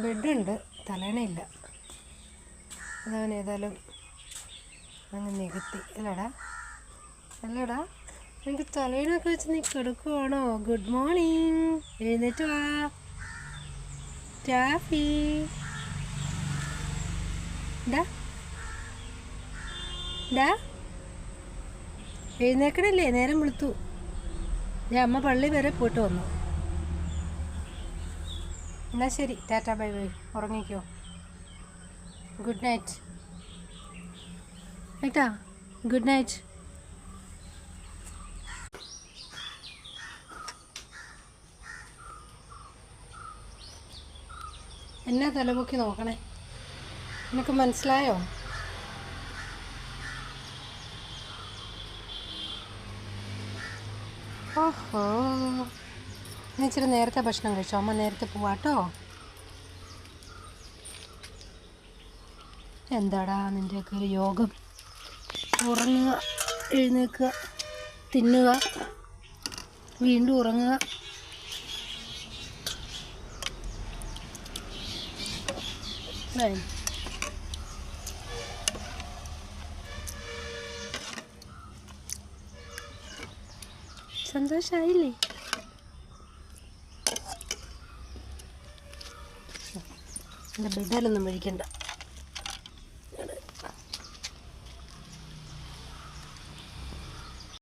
ബെഡുണ്ട്, തലേണയില്ല. അതവൻ ഏതായാലും അങ്ങ് നികത്തി. അല്ലടാ എനിക്ക് തലേണൊക്കെ വെച്ച് നീ കിടക്കുവാണോ? ഗുഡ് മോർണിംഗ്, എഴുന്നേറ്റ് വാ ടാഫി. എഴുന്നേക്കണല്ലേ, നേരം വിളിത്തു. അമ്മ പള്ളി വരെ പോയിട്ട് വന്നു. എന്നാൽ ശരി, ടാറ്റാ ബൈ ബൈ, ഉറങ്ങിക്കോ. ഗുഡ് നൈറ്റ് ഏട്ടാ, ഗുഡ് നൈറ്റ്. എന്നാ തലപൊക്കി നോക്കണേ, നിനക്ക് മനസ്സിലായോ? ഓഹോ, നീ ഇച്ചിരി നേരത്തെ ഭക്ഷണം കഴിച്ചോ? അമ്മ നേരത്തെ പോവാട്ടോ. എന്താടാ നിൻ്റെയൊക്കെ ഒരു യോഗം? ഉറങ്ങുക, എഴുന്നേൽക്കുക, തിന്നുക, വീണ്ടും ഉറങ്ങുക. സന്തോഷമായില്ലേ? എൻ്റെ ബെഡാലൊന്നും കഴിക്കണ്ട.